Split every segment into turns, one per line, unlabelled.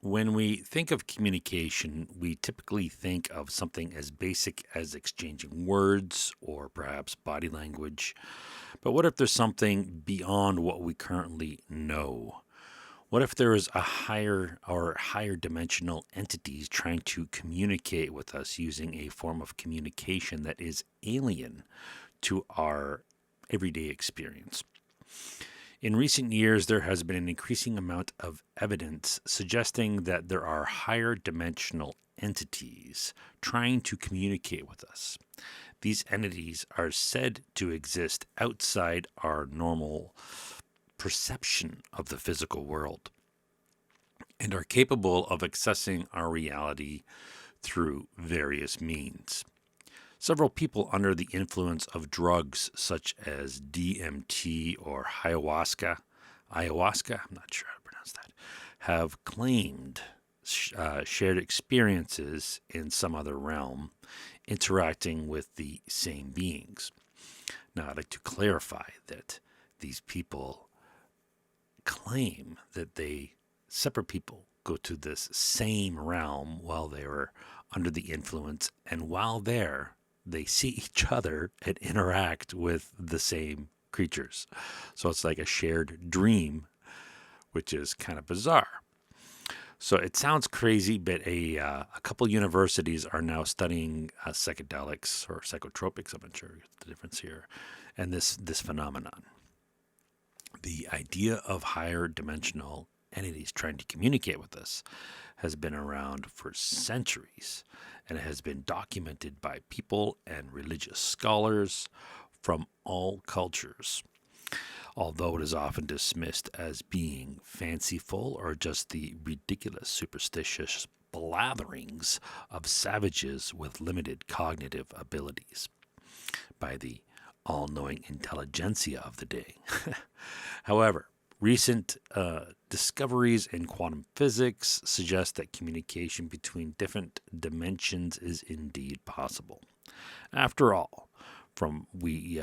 When we think of communication, we typically think of something as basic as exchanging words or perhaps body language. But what if there's something beyond what we currently know? What if there is a higher dimensional entities trying to communicate with us using a form of communication that is alien to our everyday experience? In recent years, there has been an increasing amount of evidence suggesting that there are higher dimensional entities trying to communicate with us. These entities are said to exist outside our normal perception of the physical world and are capable of accessing our reality through various means. Several people under the influence of drugs such as DMT or ayahuasca, I'm not sure how to pronounce that, have claimed shared experiences in some other realm interacting with the same beings. Now, I'd like to clarify that these people claim that separate people, go to this same realm while they were under the influence, and while there, they see each other and interact with the same creatures. So it's like a shared dream, which is kind of bizarre. So it sounds crazy, but a couple universities are now studying psychedelics or psychotropics. I'm not sure the difference here, and this phenomenon. The idea of higher dimensional entities trying to communicate with us has been around for centuries, and it has been documented by people and religious scholars from all cultures. Although it is often dismissed as being fanciful or just the ridiculous superstitious blatherings of savages with limited cognitive abilities by the all knowing intelligentsia of the day. However, recent discoveries in quantum physics suggest that communication between different dimensions is indeed possible. After all, from we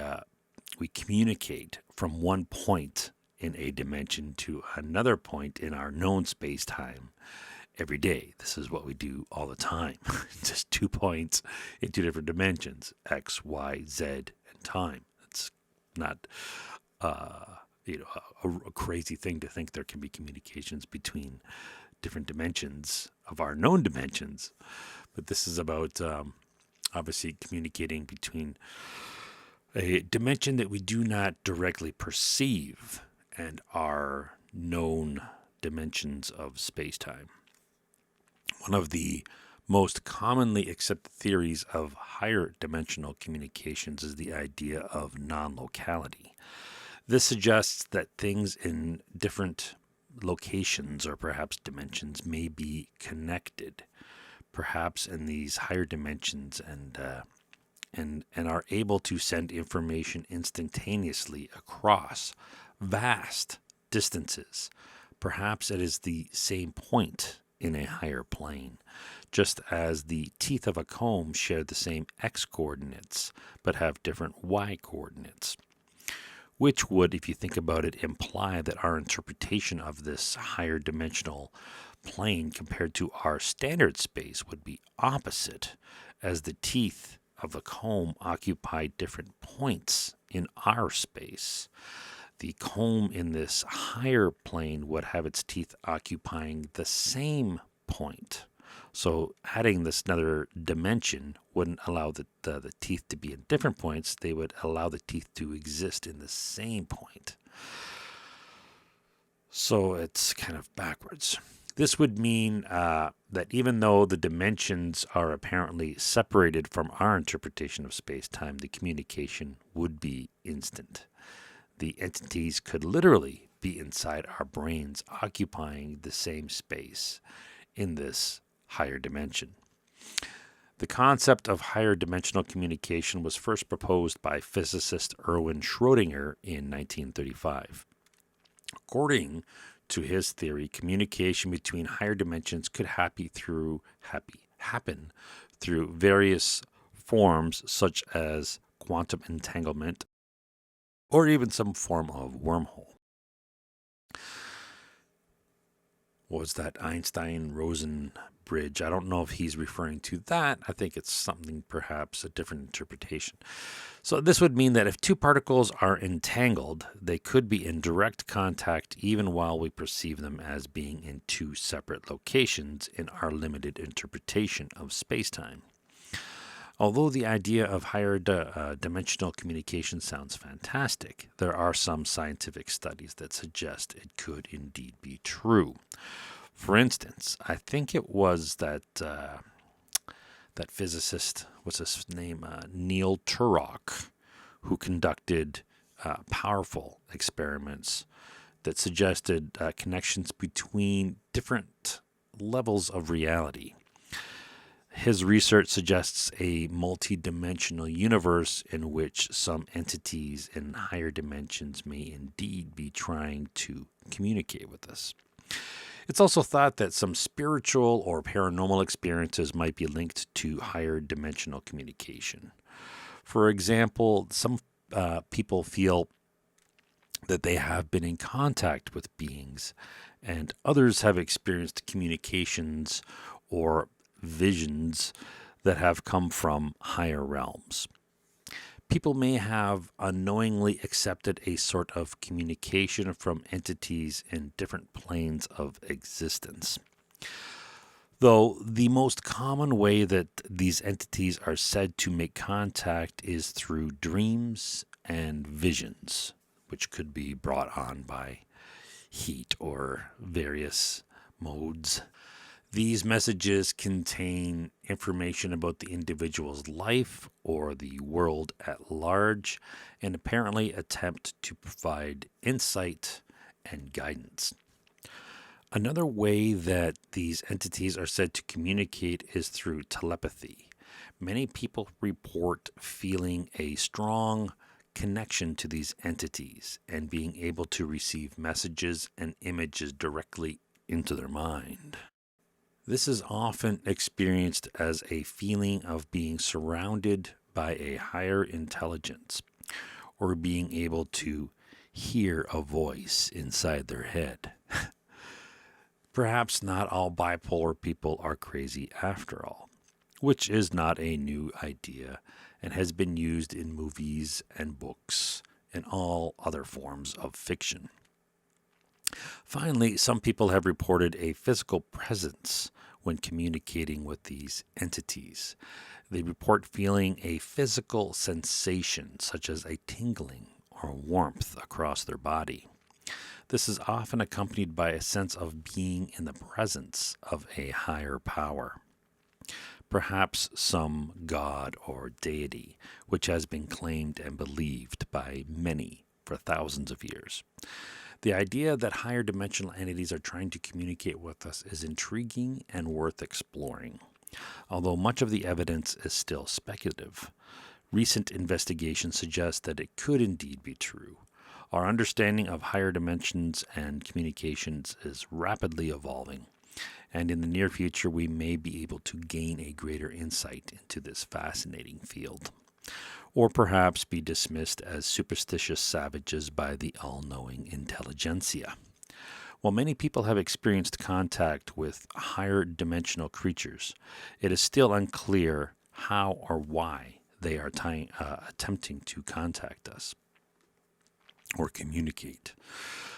communicate from one point in a dimension to another point in our known space time every day. This is what we do all the time. Just 2 points in two different dimensions, X, Y, Z, and time. It's not a crazy thing to think there can be communications between different dimensions of our known dimensions. But this is about obviously communicating between a dimension that we do not directly perceive and our known dimensions of space-time. One of the most commonly accepted theories of higher dimensional communications is the idea of non-locality. This suggests that things in different locations or perhaps dimensions may be connected, perhaps in these higher dimensions, and are able to send information instantaneously across vast distances. Perhaps it is the same point in a higher plane, just as the teeth of a comb share the same x coordinates but have different y coordinates, which would, if you think about it, imply that our interpretation of this higher dimensional plane compared to our standard space would be opposite, as the teeth of the comb occupy different points in our space. The comb in this higher plane would have its teeth occupying the same point. So adding this another dimension wouldn't allow the teeth to be in different points. They would allow the teeth to exist in the same point. So it's kind of backwards. This would mean that even though the dimensions are apparently separated from our interpretation of space-time, the communication would be instant. The entities could literally be inside our brains, occupying the same space in this higher dimension. The concept of higher dimensional communication was first proposed by physicist Erwin Schrödinger in 1935. According to his theory, communication between higher dimensions could happen through various forms such as quantum entanglement or even some form of wormhole. was that Einstein-Rosen bridge. I don't know if he's referring to that. I think it's something, perhaps a different interpretation. So this would mean that if two particles are entangled, they could be in direct contact even while we perceive them as being in two separate locations in our limited interpretation of spacetime. Although the idea of higher dimensional communication sounds fantastic, there are some scientific studies that suggest it could indeed be true. For instance, I think it was that physicist, what's his name, Neil Turok, who conducted powerful experiments that suggested connections between different levels of reality. His research suggests a multi-dimensional universe in which some entities in higher dimensions may indeed be trying to communicate with us. It's also thought that some spiritual or paranormal experiences might be linked to higher dimensional communication. For example, some people feel that they have been in contact with beings, and others have experienced communications or visions that have come from higher realms. People may have unknowingly accepted a sort of communication from entities in different planes of existence. Though the most common way that these entities are said to make contact is through dreams and visions, which could be brought on by heat or various modes. These messages contain information about the individual's life or the world at large and apparently attempt to provide insight and guidance. Another way that these entities are said to communicate is through telepathy. Many people report feeling a strong connection to these entities and being able to receive messages and images directly into their mind. This is often experienced as a feeling of being surrounded by a higher intelligence or being able to hear a voice inside their head. Perhaps not all bipolar people are crazy after all, which is not a new idea and has been used in movies and books and all other forms of fiction. Finally, some people have reported a physical presence when communicating with these entities. They report feeling a physical sensation, such as a tingling or warmth across their body. This is often accompanied by a sense of being in the presence of a higher power, perhaps some god or deity, which has been claimed and believed by many for thousands of years. The idea that higher dimensional entities are trying to communicate with us is intriguing and worth exploring. Although much of the evidence is still speculative, recent investigations suggest that it could indeed be true. Our understanding of higher dimensions and communications is rapidly evolving, and in the near future we may be able to gain a greater insight into this fascinating field, or perhaps be dismissed as superstitious savages by the all-knowing intelligentsia. While many people have experienced contact with higher dimensional creatures, it is still unclear how or why they are attempting to contact us or communicate.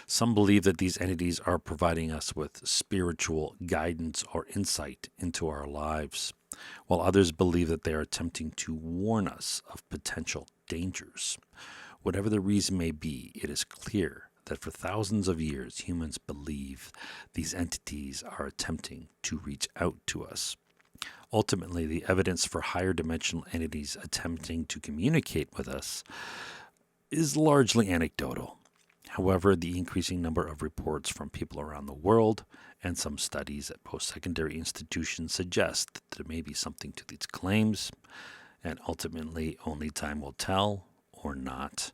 Some believe that these entities are providing us with spiritual guidance or insight into our lives, while others believe that they are attempting to warn us of potential dangers. Whatever the reason may be, it is clear that for thousands of years humans believe these entities are attempting to reach out to us. Ultimately, the evidence for higher dimensional entities attempting to communicate with us is largely anecdotal. However, the increasing number of reports from people around the world and some studies at post-secondary institutions suggest that there may be something to these claims, and ultimately only time will tell, or not,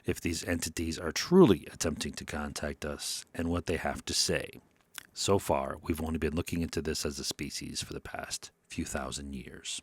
if these entities are truly attempting to contact us and what they have to say. So far, we've only been looking into this as a species for the past few thousand years.